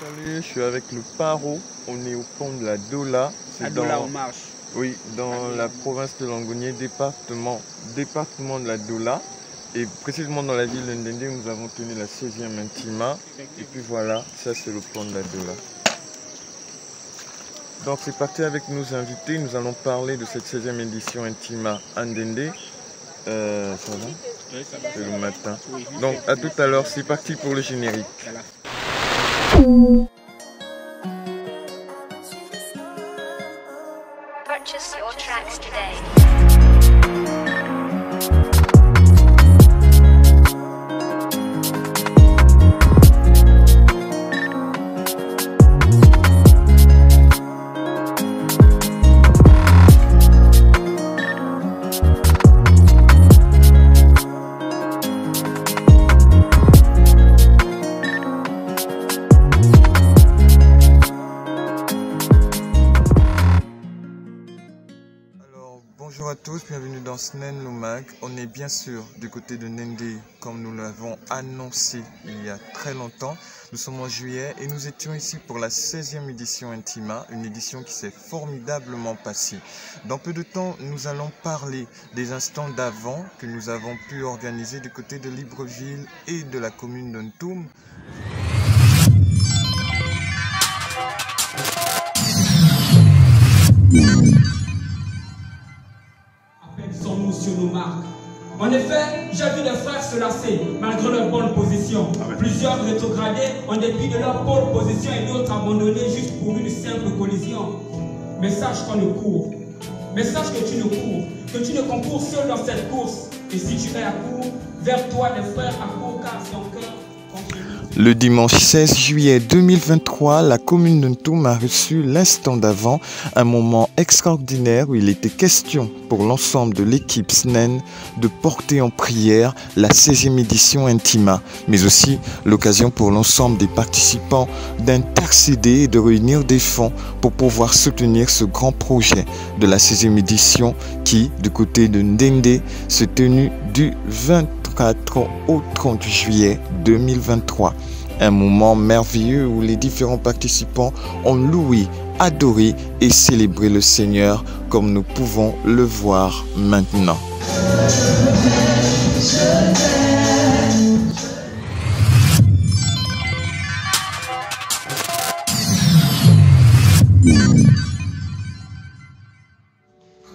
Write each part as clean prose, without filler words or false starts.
Salut, je suis avec le Paro. On est au pont de la Dola. La Dola en marche. Oui, dans la province de Longonié, département de la Dola. Et précisément dans la ville de Ndendé, nous avons tenu la 16e Intima. Et puis voilà, ça c'est le pont de la Dola. Donc c'est parti avec nos invités. Nous allons parler de cette 16e édition Intima à Ndendé. Ça va? Oui, ça va. C'est le matin. Donc à tout à l'heure, c'est parti pour le générique. Voilà. Purchase your tracks today. Bonjour à tous, bienvenue dans Snen Lomag. On est bien sûr du côté de Ndendé, comme nous l'avons annoncé il y a très longtemps. Nous sommes en juillet et nous étions ici pour la 16e édition Intima, une édition qui s'est formidablement passée. Dans peu de temps, nous allons parler des instants d'avant que nous avons pu organiser du côté de Libreville et de la commune de Ntoum. Nous sur nos marques. En effet, j'ai vu les frères se lasser malgré leur bonne position. Plusieurs rétrogradés en dépit de leur bonne position et d'autres abandonnés juste pour une simple collision. Mais sache qu'on ne court. Mais sache que tu ne cours, que tu ne concours seul dans cette course. Et si tu es à court, vers toi les frères à court car son cœur. Le dimanche 16 juillet 2023, la commune de Ntoum a reçu l'instant d'avant, un moment extraordinaire où il était question pour l'ensemble de l'équipe SNEN de porter en prière la 16e édition Intima, mais aussi l'occasion pour l'ensemble des participants d'intercéder et de réunir des fonds pour pouvoir soutenir ce grand projet de la 16e édition qui, du côté de Ndendé, s'est tenu du 24 au 30 juillet 2023. Un moment merveilleux où les différents participants ont loué, adoré et célébré le Seigneur comme nous pouvons le voir maintenant.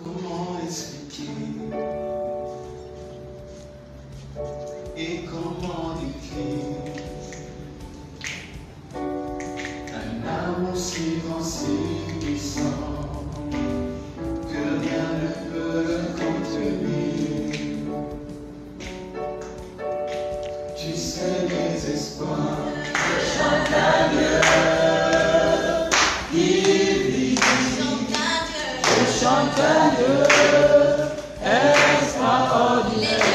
Comment expliquer et comment décrire un amour si grand, si puissant que rien ne peut le contenir. Tu sais mes espoirs, je chante à Dieu, il vit, je chante à Dieu, extraordinaire.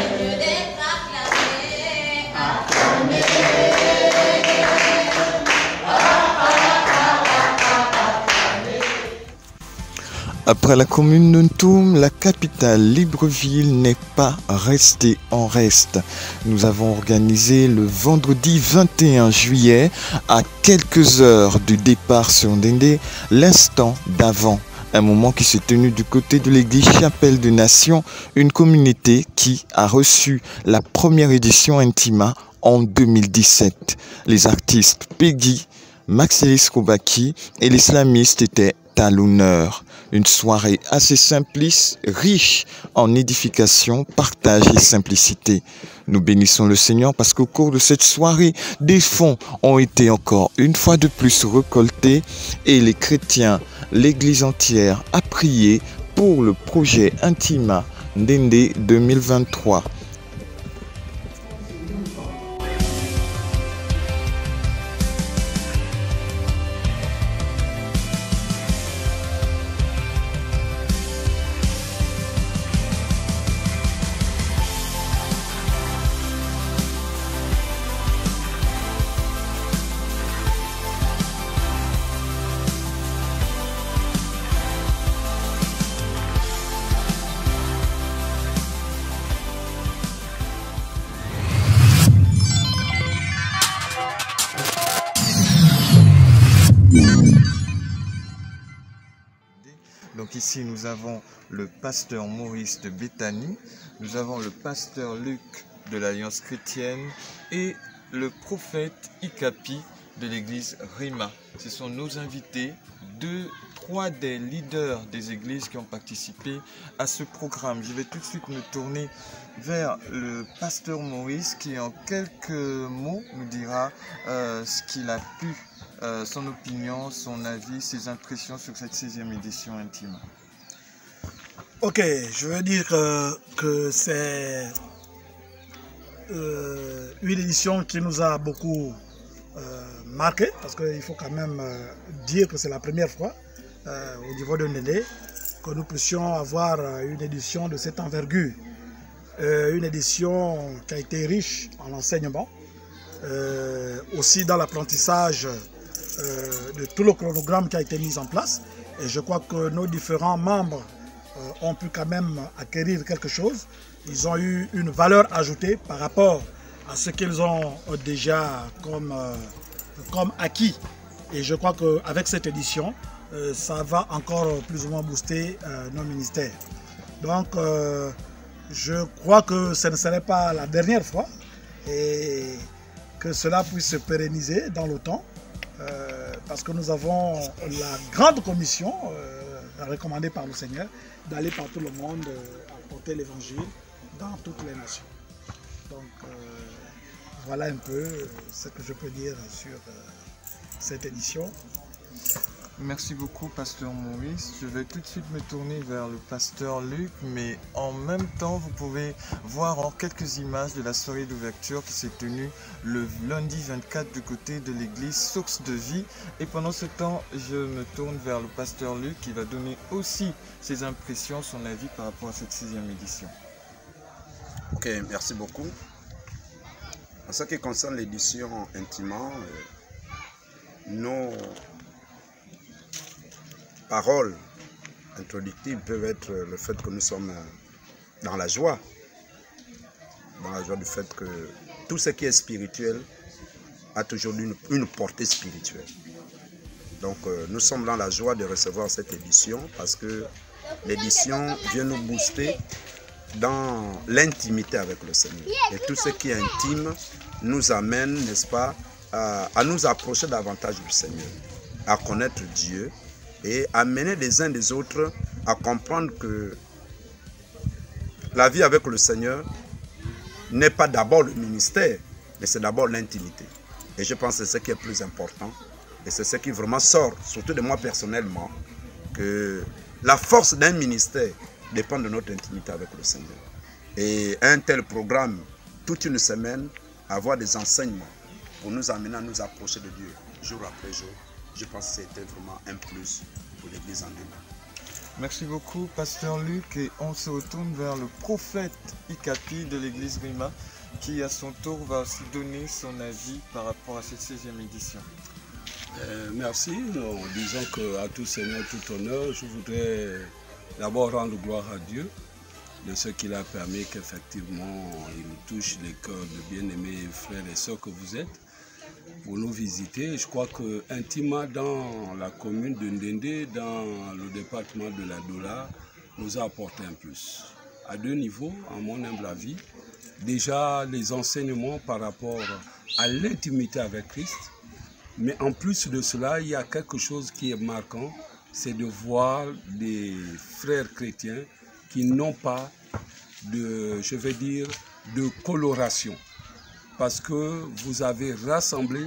Après la commune de Ntoum, la capitale Libreville n'est pas restée en reste. Nous avons organisé le vendredi 21 juillet, à quelques heures du départ sur Ndendé, l'instant d'avant. Un moment qui s'est tenu du côté de l'église Chapelle des Nations, une communauté qui a reçu la première édition Intima en 2017. Les artistes Peggy, Maxilis Koubaki et l'islamiste étaient à l'honneur. Une soirée assez simpliste, riche en édification, partage et simplicité. Nous bénissons le Seigneur parce qu'au cours de cette soirée, des fonds ont été encore une fois de plus récoltés et les chrétiens, l'église entière a prié pour le projet Intima Ndendé 2023. Donc ici nous avons le pasteur Maurice de Béthanie, nous avons le pasteur Luc de l'Alliance chrétienne et le prophète Ikapi de l'église Rima. Ce sont nos invités, trois des leaders des églises qui ont participé à ce programme. Je vais tout de suite me tourner vers le pasteur Maurice qui en quelques mots nous dira ce qu'il a pu, son opinion, son avis, ses impressions sur cette 16e édition intime. Ok, je veux dire que c'est une édition qui nous a beaucoup marqué, parce qu'il faut quand même dire que c'est la première fois au niveau de Ndendé que nous puissions avoir une édition de cette envergure. Une édition qui a été riche en enseignement, aussi dans l'apprentissage de tout le chronogramme qui a été mis en place. Et je crois que nos différents membres ont pu quand même acquérir quelque chose. Ils ont eu une valeur ajoutée par rapport à ce qu'ils ont déjà comme acquis. Et je crois qu'avec cette édition, ça va encore plus ou moins booster nos ministères. Donc, je crois que ce ne serait pas la dernière fois et que cela puisse se pérenniser dans le temps. Parce que nous avons la grande commission recommandée par le Seigneur d'aller par tout le monde apporter l'évangile dans toutes les nations. Donc voilà un peu ce que je peux dire sur cette édition. Merci beaucoup, pasteur Maurice. Je vais tout de suite me tourner vers le pasteur Luc, mais en même temps, vous pouvez voir en quelques images de la soirée d'ouverture qui s'est tenue le lundi 24 du côté de l'église Source de Vie. Et pendant ce temps, je me tourne vers le pasteur Luc qui va donner aussi ses impressions, son avis par rapport à cette 6e édition. Ok, merci beaucoup. En ce qui concerne l'édition intimement, nos paroles introductives peuvent être le fait que nous sommes dans la joie du fait que tout ce qui est spirituel a toujours une portée spirituelle. Donc nous sommes dans la joie de recevoir cette édition parce que l'édition vient nous booster dans l'intimité avec le Seigneur. Et tout ce qui est intime nous amène, n'est-ce pas, à nous approcher davantage du Seigneur, à connaître Dieu et amener les uns des autres à comprendre que la vie avec le Seigneur n'est pas d'abord le ministère, mais c'est d'abord l'intimité. Et je pense que c'est ce qui est plus important. Et c'est ce qui vraiment sort, surtout de moi personnellement, que la force d'un ministère dépend de notre intimité avec le Seigneur. Et un tel programme, toute une semaine, avoir des enseignements pour nous amener à nous approcher de Dieu jour après jour, je pense que c'était vraiment un plus pour l'église en elle-même. Merci beaucoup, pasteur Luc, et on se retourne vers le prophète Ikapi de l'église Rima, qui à son tour va aussi donner son avis par rapport à cette 16e édition. Merci. Nous disons qu'à tout Seigneur, tout honneur, je voudrais d'abord rendre gloire à Dieu de ce qu'il a permis qu'effectivement il touche les cœurs de bien-aimés frères et sœurs que vous êtes pour nous visiter. Je crois que intimement dans la commune de Ndendé, dans le département de la Doula, nous a apporté un plus. À deux niveaux, à mon humble avis. Déjà les enseignements par rapport à l'intimité avec Christ. Mais en plus de cela, il y a quelque chose qui est marquant, c'est de voir des frères chrétiens qui n'ont pas de, je vais dire, de coloration. Parce que vous avez rassemblé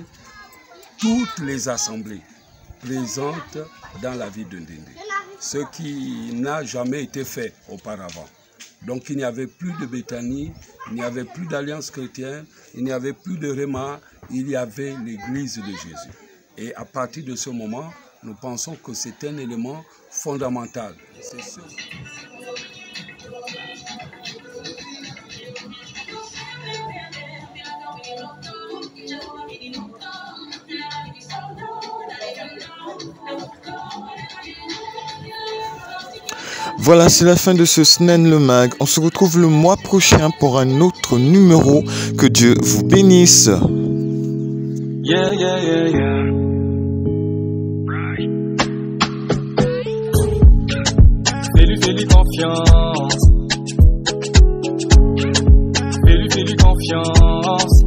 toutes les assemblées présentes dans la vie de Ndendé. Ce qui n'a jamais été fait auparavant. Donc il n'y avait plus de Béthanie, il n'y avait plus d'Alliance chrétienne, il n'y avait plus de Réma, il y avait l'église de Jésus. Et à partir de ce moment, nous pensons que c'est un élément fondamental. C'est sûr. Voilà, c'est la fin de ce Snen le Mag. On se retrouve le mois prochain pour un autre numéro. Que Dieu vous bénisse. Yeah, yeah, yeah, yeah. fais-lui confiance. Fais-lui confiance.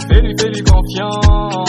Fais-lui confiance.